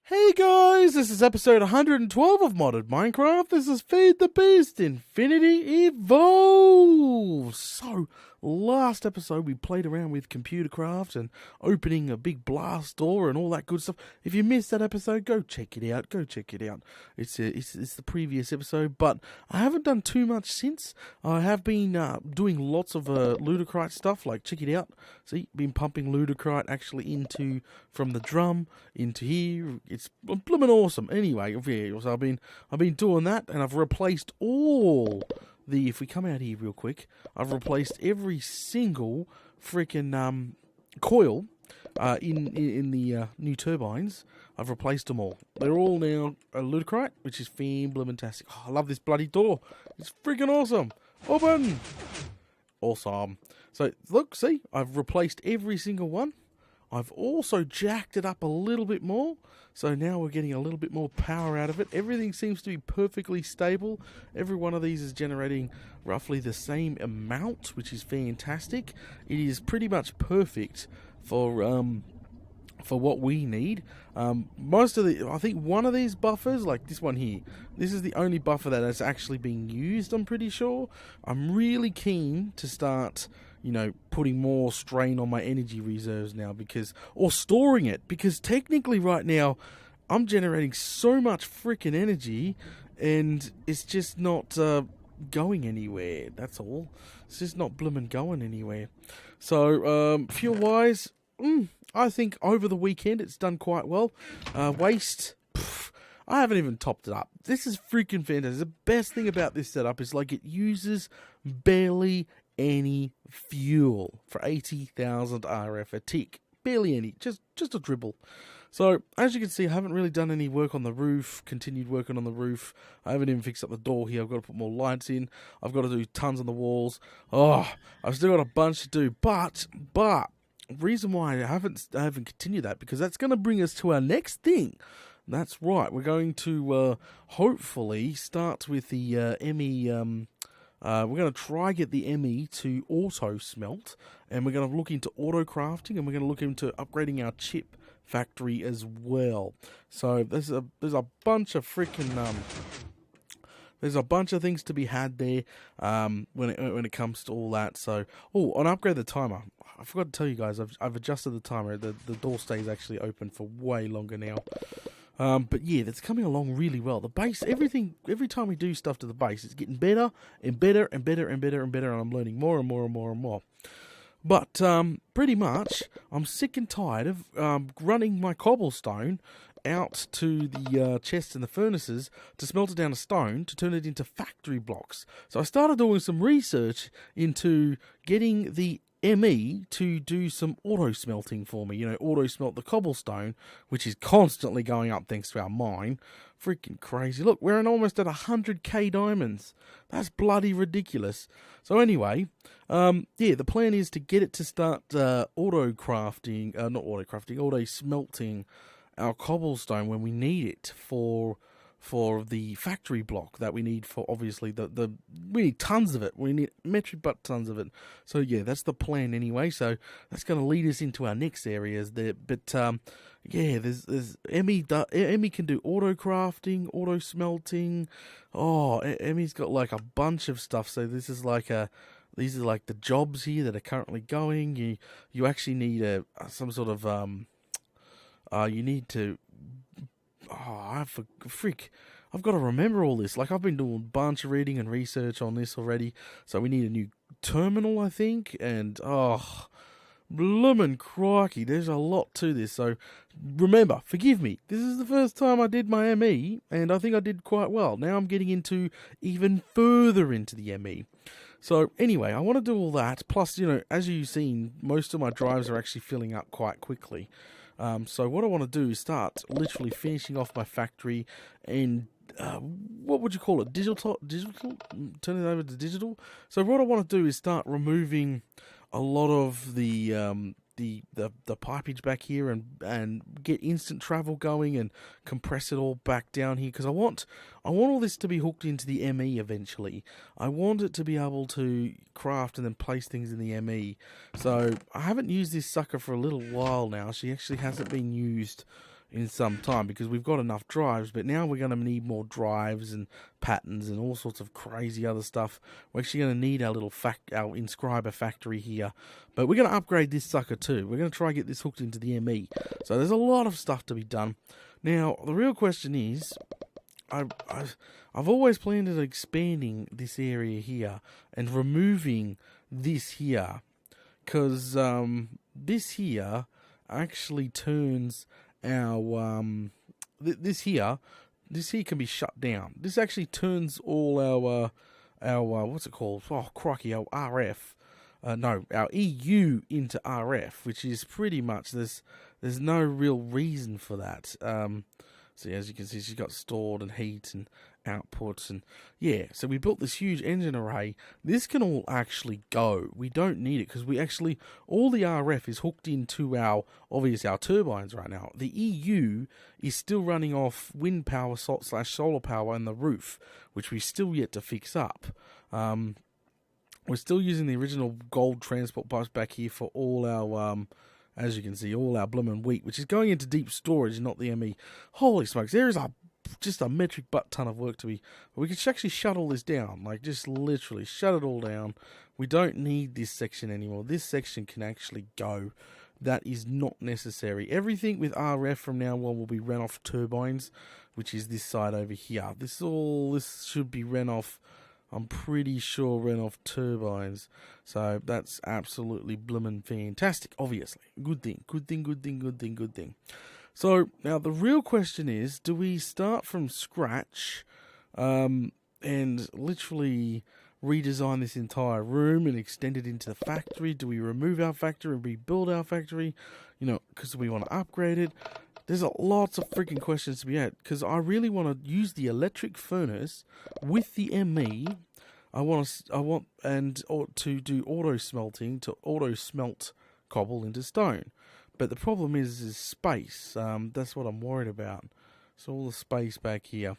Hey guys, this is episode 112 of Modded Minecraft. This is Feed the Beast Infinity Evolves. So, last episode we played around with computer craft and opening a big blast door and all that good stuff. If you missed that episode, go check it out. It's the previous episode, but I haven't done too much since. I have been doing lots of ludicrite stuff, like check it out. See, been pumping ludicrite actually from the drum into here. It's blooming awesome. Anyway, yeah, so I've been doing that, and I've replaced if we come out here real quick, I've replaced every single freaking coil in the new turbines. I've replaced them all. They're all now ludicrite, which is fan-bloomin-tastic. Oh, I love this bloody door. It's freaking awesome. Open! Awesome. So, look, see, I've replaced every single one. I've also jacked it up a little bit more, so now we're getting a little bit more power out of it. Everything seems to be perfectly stable. Every one of these is generating roughly the same amount, which is fantastic. It is pretty much perfect for what we need. I think one of these buffers, like this one here, this is the only buffer that is actually being used, I'm pretty sure. I'm really keen to start, putting more strain on my energy reserves now, or storing it, because technically right now I'm generating so much freaking energy and it's just not going anywhere. That's all. It's just not bloomin' going anywhere. So fuel wise, I think over the weekend it's done quite well. Waste, I haven't even topped it up. This is freaking fantastic. The best thing about this setup is it uses barely any fuel for 80,000 RF a tick. Barely any, just a dribble. So, as you can see, I haven't really done any work on the roof, continued working on the roof. I haven't even fixed up the door here. I've got to put more lights in. I've got to do tons on the walls. Oh, I've still got a bunch to do, but reason why I haven't continued that, because that's going to bring us to our next thing. That's right, we're going to hopefully start with the ME. We're going to try get the ME to auto smelt, and we're going to look into auto crafting, and we're going to look into upgrading our chip factory as well. So there's a bunch of freaking there's a bunch of things to be had there when it comes to all that. So and upgrade the timer. I forgot to tell you guys, I've adjusted the timer. The door stays actually open for way longer now. But yeah, that's coming along really well. The base, every time we do stuff to the base, it's getting better and better and better and better and better, and I'm learning more and more and more and more. But pretty much, I'm sick and tired of running my cobblestone out to the chests and the furnaces to smelt it down to stone to turn it into factory blocks. So I started doing some research into getting the ME to do some auto smelting for me. Auto smelt the cobblestone, which is constantly going up thanks to our mine. Freaking crazy. Look, we're almost at 100k diamonds. That's bloody ridiculous. So anyway, the plan is to get it to start auto smelting our cobblestone when we need it for the factory block that we need for, obviously, we need tons of it. We need metric but tons of it. So yeah, that's the plan anyway. So that's going to lead us into our next areas there. But there's Emmy can do auto crafting, auto smelting. Oh, Emmy's got a bunch of stuff. So these are the jobs here that are currently going. You actually need some sort of you need to. I've got to remember all this. I've been doing a bunch of reading and research on this already. So we need a new terminal, I think. And, bloomin' crikey, there's a lot to this. So remember, forgive me, this is the first time I did my ME, and I think I did quite well. Now I'm getting into even further into the ME. So anyway, I want to do all that. Plus, as you've seen, most of my drives are actually filling up quite quickly. So what I want to do is start literally finishing off my factory and what would you call it? Digital? Turn it over to digital. So what I want to do is start removing a lot of the pipage back here and get instant travel going and compress it all back down here, because I want all this to be hooked into the ME eventually. I want it to be able to craft and then place things in the ME. So I haven't used this sucker for a little while now. She actually hasn't been used in some time, because we've got enough drives, but now we're going to need more drives and patterns and all sorts of crazy other stuff. We're actually going to need our little our inscriber factory here, but we're going to upgrade this sucker too. We're going to try and get this hooked into the ME. So there's a lot of stuff to be done. Now, the real question is, I've always planned on expanding this area here and removing this here, because this here actually turns our this here can be shut down. This actually turns all our what's it called? Oh crikey, our RF. Our EU into RF, which is pretty much there's no real reason for that. So as you can see, she's got stored and heat and outputs, and yeah, so we built this huge engine array. This can all actually go. We don't need it, because we actually, all the RF is hooked into our turbines right now. The EU is still running off wind power / solar power in the roof, which we still yet to fix up. We're still using the original gold transport bus back here for all our as you can see, all our bloomin' wheat, which is going into deep storage, not the ME. Holy smokes, there is just a metric butt ton of work to be. We can actually shut all this down, like just literally shut it all down. We don't need this section anymore. This section can actually go. That is not necessary. Everything with RF from now on will be ran off turbines, which is this side over here. This should be ran off. I'm pretty sure ran off turbines. So that's absolutely bloomin' fantastic, obviously. Good thing. So now the real question is, do we start from scratch and literally redesign this entire room and extend it into the factory? Do we remove our factory and rebuild our factory? Because we want to upgrade it. There's lots of freaking questions to be had, because I really want to use the electric furnace with the ME. I want to do auto smelting to auto smelt cobble into stone. But the problem is space. That's what I'm worried about. So all the space back here.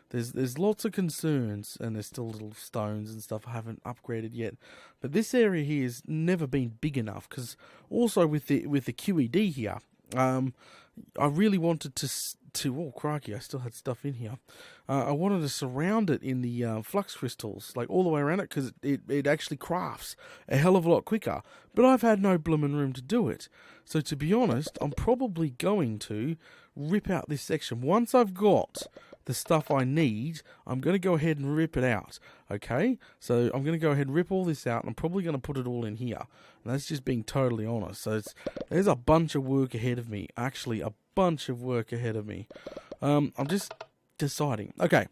There's lots of concerns, and there's still little stones and stuff I haven't upgraded yet. But this area here has never been big enough, because also with the QED here, I really wanted to oh crikey, I still had stuff in here. I wanted to surround it in the flux crystals, like all the way around it, because it actually crafts a hell of a lot quicker. But I've had no bloomin' room to do it. So to be honest, I'm probably going to rip out this section. Once I've got the stuff I need, I'm going to go ahead and rip it out. Okay? So I'm going to go ahead and rip all this out, and I'm probably going to put it all in here. And that's just being totally honest. So there's a bunch of work ahead of me. Actually, a bunch of work ahead of me. I'm just deciding. Okay.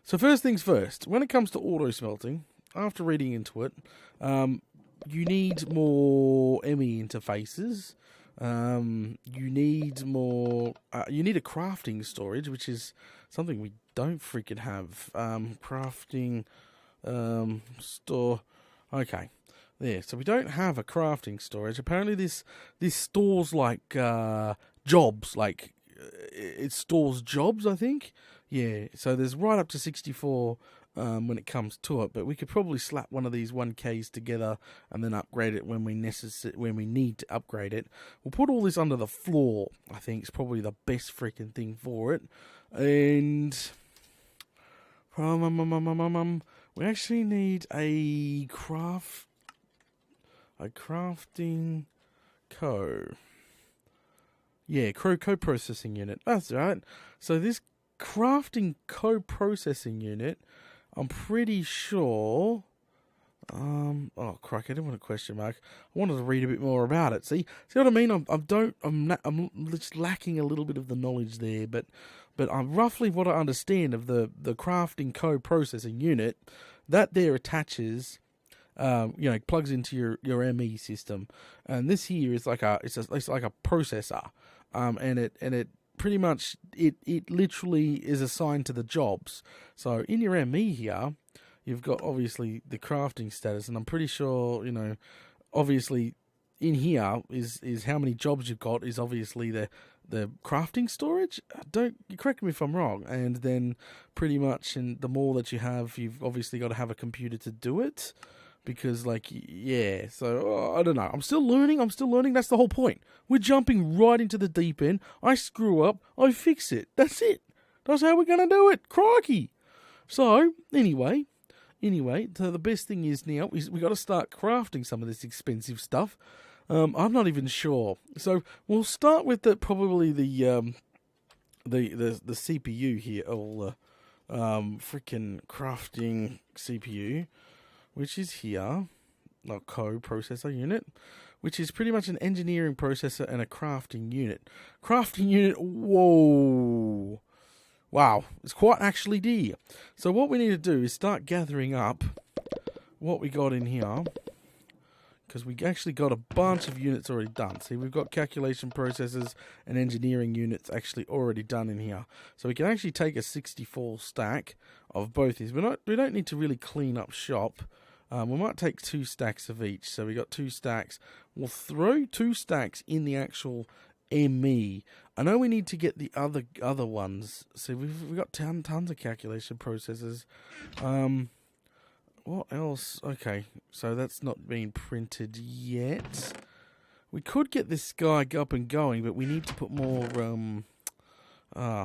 So first things first. When it comes to auto smelting, after reading into it, you need more ME interfaces. You need more. You need a crafting storage, which is something we don't freaking have. Crafting store. Okay, there. So we don't have a crafting storage. Apparently, this stores like jobs. Like it stores jobs, I think. Yeah. So there's right up to 64. When it comes to it, but we could probably slap one of these 1Ks together and then upgrade it when we need to upgrade it. We'll put all this under the floor. I think it's probably the best freaking thing for it. And we actually need a crafting co-processing unit. That's right. So this crafting co-processing unit, I'm pretty sure. Oh crap! I didn't want a question mark. I wanted to read a bit more about it. See what I mean? I'm just lacking a little bit of the knowledge there, but I'm roughly what I understand of the crafting co-processing unit. That there attaches, plugs into your ME system, and this here is like it's like a processor, and it pretty much it literally is assigned to the jobs. So in your ME here, you've got obviously the crafting status, and I'm pretty sure obviously in here is how many jobs you've got is obviously the crafting storage. Don't correct me if I'm wrong. And then pretty much, and the more that you have, you've obviously got to have a computer to do it. Because, like, yeah, so, I don't know. I'm still learning. That's the whole point. We're jumping right into the deep end. I screw up. I fix it. That's it. That's how we're going to do it. Crikey. So, anyway, so the best thing is now, we got to start crafting some of this expensive stuff. I'm not even sure. So, we'll start with probably the CPU here, or freaking crafting CPU, which is here, a co-processor unit, which is pretty much an engineering processor and a crafting unit. Crafting unit, whoa. Wow, it's quite actually dear. So what we need to do is start gathering up what we got in here, because we actually got a bunch of units already done. See, we've got calculation processors and engineering units actually already done in here. So we can actually take a 64 stack of both these. We don't need to really clean up shop. We might take 2 stacks of each. So we got 2 stacks. We'll throw 2 stacks in the actual ME. I know we need to get the other ones. So we've got tons of calculation processors. What else? Okay, so that's not been printed yet. We could get this guy up and going, but we need to put more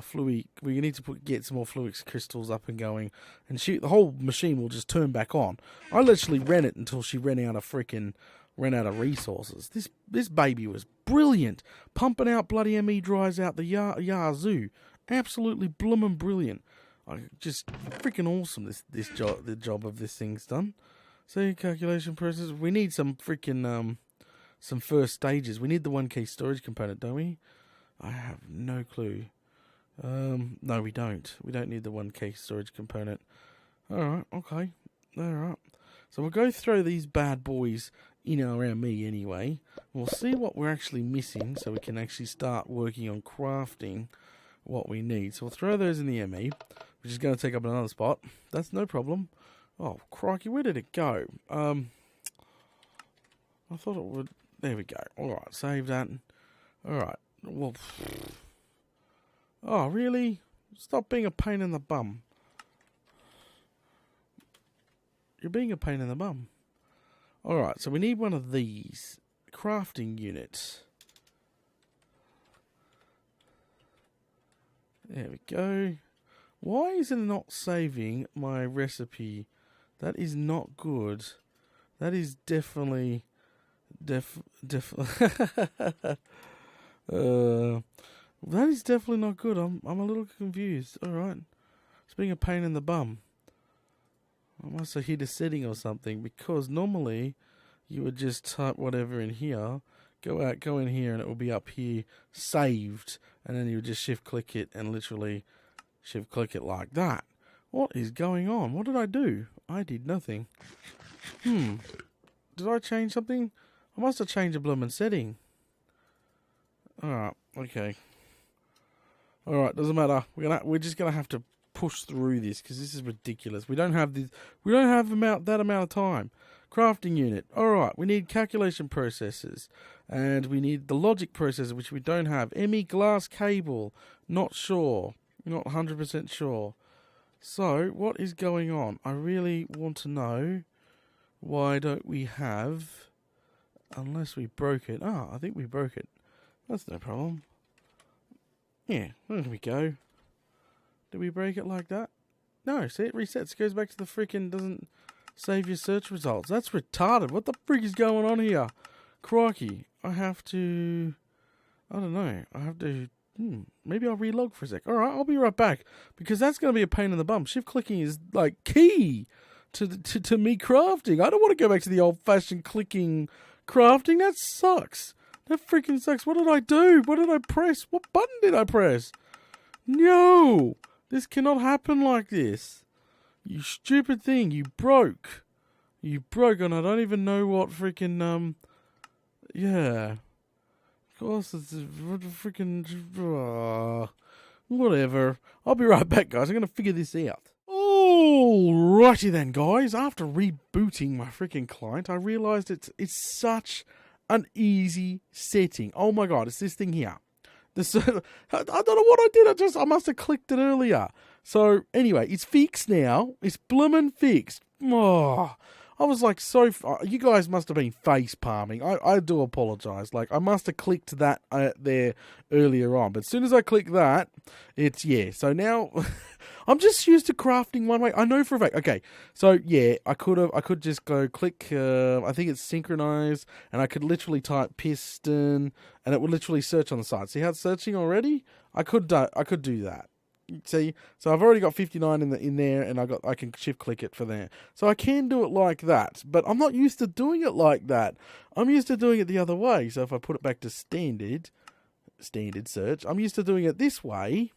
fluid. We need to get some more fluid crystals up and going, and the whole machine will just turn back on. I literally ran it until she ran out of resources. This baby was brilliant, pumping out bloody ME drives out the yazoo. Absolutely bloomin' brilliant. Just freaking awesome. The job of this thing's done. So calculation process. We need some freaking some first stages. We need the 1K storage component, don't we? I have no clue. No, we don't. We don't need the 1K storage component. Alright, okay. Alright. So we'll go through these bad boys in our ME anyway. We'll see what we're actually missing so we can actually start working on crafting what we need. So we'll throw those in the ME, which is going to take up another spot. That's no problem. Oh, crikey, where did it go? I thought it would... There we go. Alright, save that. Alright, well... Oh, really? Stop being a pain in the bum. You're being a pain in the bum. Alright, so we need one of these. Crafting units. There we go. Why is it not saving my recipe? That is not good. That is definitely... that is definitely not good. I'm a little confused. Alright. It's being a pain in the bum. I must have hit a setting or something, because normally you would just type whatever in here, go in here, and it will be up here saved, and then you would just shift click it and literally shift click it like that. What is going on? What did I do? I did nothing. Did I change something? I must have changed a blooming setting. Alright, okay. Alright, doesn't matter. We're just gonna have to push through this, because this is ridiculous. We don't have that amount of time. Crafting unit. Alright, we need calculation processors. And we need the logic processor, which we don't have. ME glass cable. Not sure. Not 100% sure. So, what is going on? I really want to know, why don't we have... Unless we broke it. I think we broke it. That's no problem. Yeah, there we go. Did we break it like that? No, see, it resets. Goes back to the freaking... Doesn't save your search results. That's retarded. What the frick is going on here? Crikey. I have to... I don't know. I have to... maybe I'll relog for a sec. Alright, I'll be right back. Because that's going to be a pain in the bum. Shift clicking is, like, key to me crafting. I don't want to go back to the old-fashioned clicking crafting. That sucks. That freaking sucks. What did I do? What did I press? What button did I press? No! This cannot happen like this. You stupid thing. You broke. You broke, and I don't even know what freaking, yeah. Of course, it's freaking... whatever. I'll be right back, guys. I'm going to figure this out. Alrighty then, guys. After rebooting my freaking client, I realized it's such an easy setting. Oh my god, it's this thing here. I don't know what I did. I must have clicked it earlier. So anyway, it's fixed now. It's bloomin' fixed. Oh, I was like, you guys must have been face palming. I do apologise. Like, I must have clicked that there earlier on. But as soon as I click that, it's, yeah. So now, I'm just used to crafting one way. I know for a fact. Okay, so yeah, I could just go click, I think it's synchronise, and I could literally type piston, and it would literally search on the side. See how it's searching already? I could do that. See, so I've already got 59 in there, and I can shift click it for there. So I can do it like that, but I'm not used to doing it like that. I'm used to doing it the other way. So if I put it back to standard search, I'm used to doing it this way,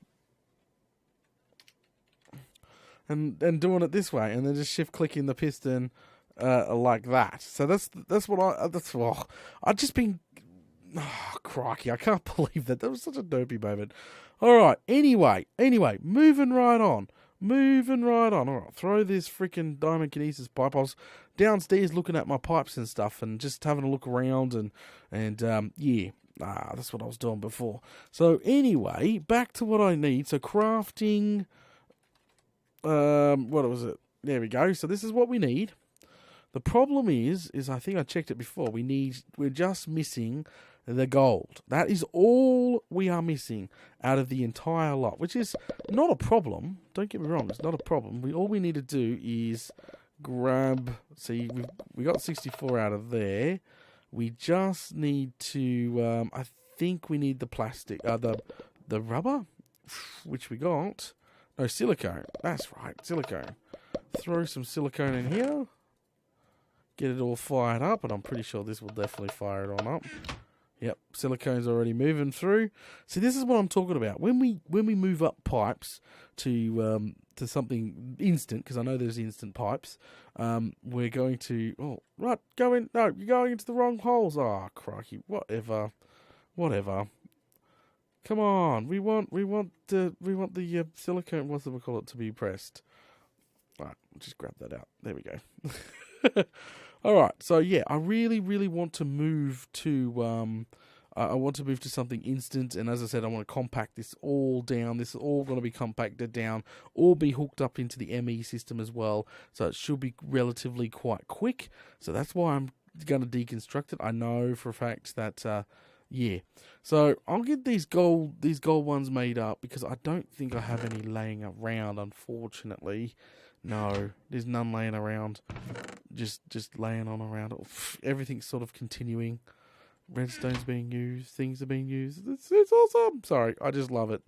and doing it this way, and then just shift clicking the piston like that. So that's what I've just been. Oh, crikey, I can't believe that. That was such a dopey moment. All right, anyway, moving right on. All right, throw this freaking diamond kinesis pipe. I was downstairs looking at my pipes and stuff and just having a look around and yeah. That's what I was doing before. So anyway, back to what I need. So crafting, what was it? There we go. So this is what we need. The problem is I think I checked it before. We're just missing the gold. That is all we are missing out of the entire lot, which is not a problem. Don't get me wrong, it's not a problem. All we need to do is grab. See, we got 64 out of there. We just need to. I think we need the plastic, the rubber, which we got. No, silicone. That's right, silicone. Throw some silicone in here. Get it all fired up, and I'm pretty sure this will definitely fire it on up. Yep, silicone's already moving through. See, this is what I'm talking about. When we move up pipes to something instant, because I know there's instant pipes, we're going to go in. No, you're going into the wrong holes. Oh, crikey! Whatever. Come on, we want the silicone. What's we call it to be pressed? All right, just grab that out. There we go. All right, so yeah, I really want to move to I want to move to something instant, and as I said, I want to compact this all down. This is all going to be compacted down, all be hooked up into the ME system as well, so it should be relatively quite quick. So that's why I'm going to deconstruct it. I know for a fact that yeah. So I'll get these gold ones made up because I don't think I have any laying around, unfortunately. No, there's none laying around. Just laying on around. Everything's sort of continuing. Redstone's being used. Things are being used. It's awesome. Sorry, I just love it.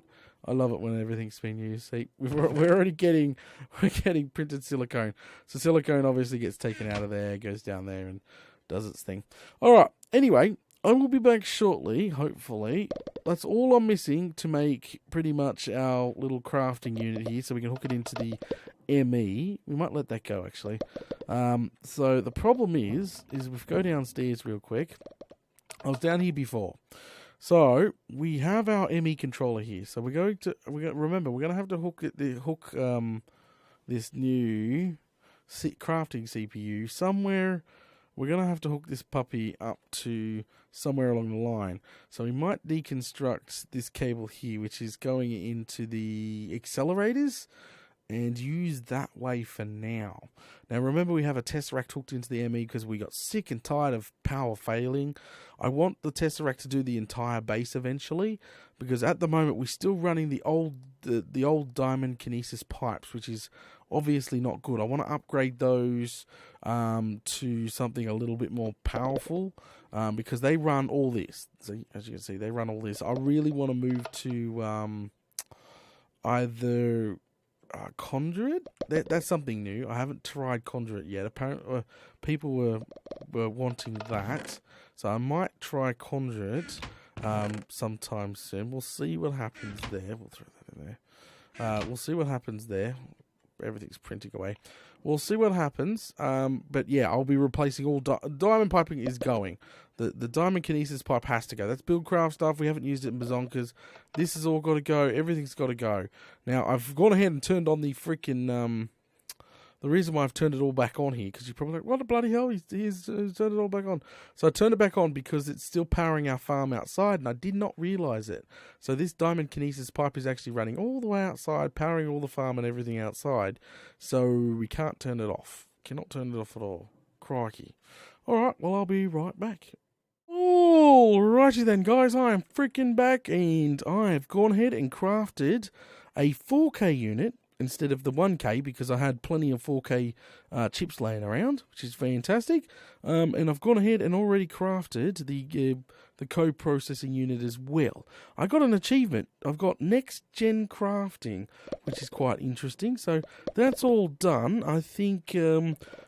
I love it when everything's being used. See, we're already getting printed silicone. So silicone obviously gets taken out of there, goes down there, and does its thing. All right. Anyway, I will be back shortly. Hopefully, that's all I'm missing to make pretty much our little crafting unit here, so we can hook it into the ME. We might let that go actually. So the problem is if we go downstairs real quick. I was down here before. So we have our ME controller here. So we're going to have to hook this new crafting CPU somewhere. We're going to have to hook this puppy up to somewhere along the line. So we might deconstruct this cable here, which is going into the accelerators, and use that way for now. Now remember, we have a Tesseract hooked into the ME because we got sick and tired of power failing. I want the Tesseract to do the entire base eventually, because at the moment we're still running the old diamond kinesis pipes, which is obviously not good. I want to upgrade those to something a little bit more powerful, because they run all this. See, as you can see, they run all this. I really want to move to either Conduit. That's something new. I haven't tried Conduit yet. Apparently, people were wanting that, so I might try Conduit sometime soon. We'll see what happens there. We'll throw that in there. We'll see what happens there. Everything's printing away. We'll see what happens. But yeah, I'll be replacing all diamond piping is going. The diamond kinesis pipe has to go. That's Buildcraft stuff. We haven't used it in Bazonkas. This has all got to go. Everything's got to go. Now, I've gone ahead and turned on the freaking... the reason why I've turned it all back on here, because you're probably like, what the bloody hell? He's turned it all back on. So I turned it back on because it's still powering our farm outside, and I did not realise it. So this diamond kinesis pipe is actually running all the way outside, powering all the farm and everything outside. So we can't turn it off. Cannot turn it off at all. crikey. Alright, well, I'll be right back. Alrighty then, guys, I am freaking back, and I have gone ahead and crafted a 4K unit instead of the 1K, because I had plenty of 4K chips laying around, which is fantastic. And I've gone ahead and already crafted the co-processing unit as well. I got an achievement. I've got next gen crafting, which is quite interesting. So that's all done. I think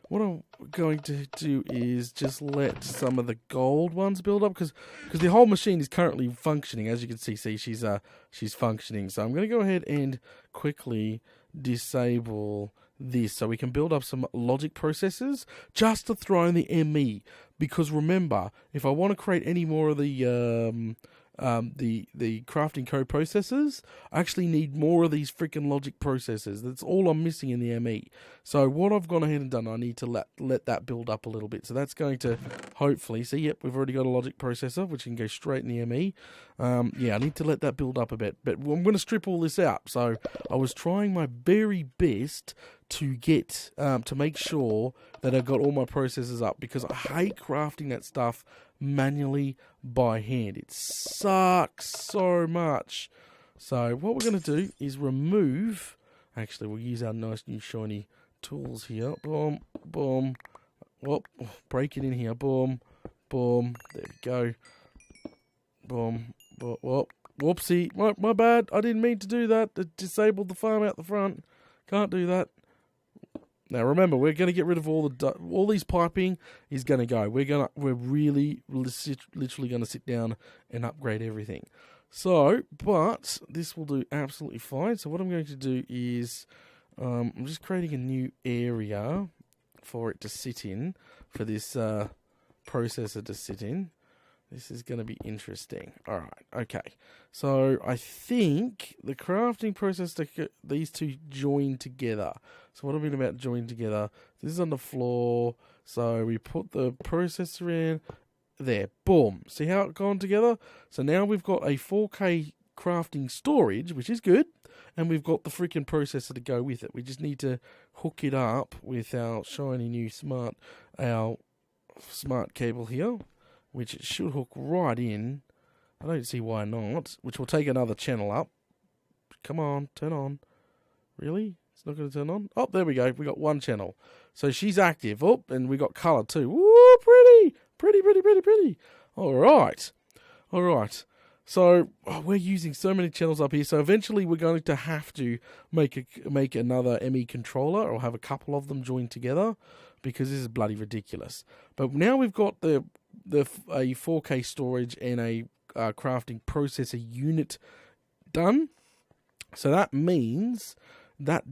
what I'm going to do is just let some of the gold ones build up, because the whole machine is currently functioning. As you can see, she's functioning. So I'm going to go ahead and quickly disable this so we can build up some logic processors just to throw in the ME, because remember, if I want to create any more of the crafting code processors, I actually need more of these freaking logic processors. That's all I'm missing in the ME. So what I've gone ahead and done, I need to let that build up a little bit. So that's going to hopefully, see, yep, we've already got a logic processor, which can go straight in the ME. Yeah, I need to let that build up a bit, but I'm going to strip all this out. So I was trying my very best to get, to make sure that I got all my processors up, because I hate crafting that stuff manually by hand. It sucks so much. So what we're going to do is remove, actually we'll use our nice new shiny tools here. Boom, boom. Whoop, break it in here. Boom, boom. There we go. Boom, whoop. Whoopsie. My bad. I didn't mean to do that. It disabled the farm out the front. Can't do that. Now remember, we're going to get rid of all these piping is going to go. We're really literally going to sit down and upgrade everything. So, but this will do absolutely fine. So what I'm going to do is, I'm just creating a new area for it to sit in, for this processor to sit in. This is going to be interesting. All right, okay. So I think the crafting process, these two join together. So what I mean about join together, this is on the floor. So we put the processor in there. Boom. See how it gone together? So now we've got a 4K crafting storage, which is good. And we've got the freaking processor to go with it. We just need to hook it up with our shiny new smart cable here, which it should hook right in. I don't see why not, which will take another channel up. Come on, turn on. Really? It's not going to turn on? Oh, there we go. We got one channel. So she's active. Oh, and we got colour too. Woo, pretty. Pretty, pretty, pretty, pretty. All right. All right. So we're using so many channels up here. So eventually we're going to have to make another ME controller, or have a couple of them joined together, because this is bloody ridiculous. But now we've got a 4K storage and a crafting processor unit done. So that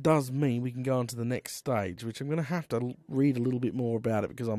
does mean we can go on to the next stage, which I'm going to have to read a little bit more about it, because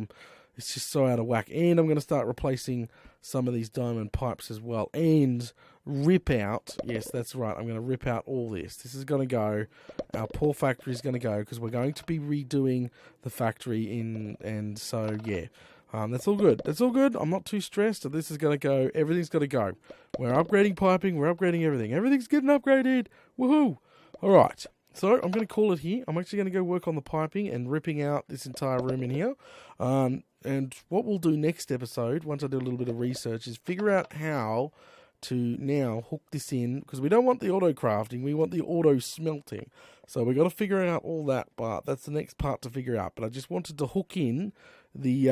it's just so out of whack. And I'm going to start replacing some of these diamond pipes as well, and rip out, yes, that's right, I'm going to rip out all this. This is going to go, our poor factory is going to go, because we're going to be redoing the factory and so, yeah. That's all good. That's all good. I'm not too stressed. This is going to go. Everything's going to go. We're upgrading piping. We're upgrading everything. Everything's getting upgraded. Woohoo. All right. So I'm going to call it here. I'm actually going to go work on the piping and ripping out this entire room in here. And what we'll do next episode, once I do a little bit of research, is figure out how to now hook this in, because we don't want the auto crafting, we want the auto smelting. So we've got to figure out all that part. That's the next part to figure out. But I just wanted to hook in the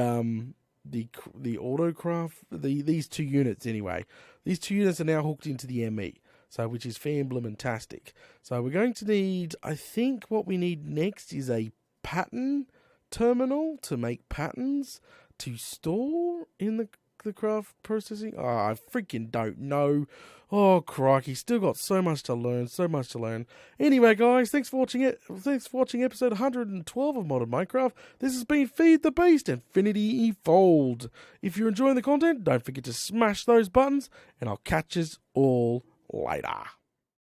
autocraft, these two units anyway. These two units are now hooked into the ME, so which is fantastic. So we're going to need, I think what we need next is a pattern terminal to make patterns to store in the craft processing. Oh, I freaking don't know. Oh, crikey. Still got so much to learn. Anyway, guys, thanks for watching it. Thanks for watching episode 112 of Modern Minecraft. This has been Feed the Beast Infinity Evolved. If you're enjoying the content, don't forget to smash those buttons, and I'll catch us all later.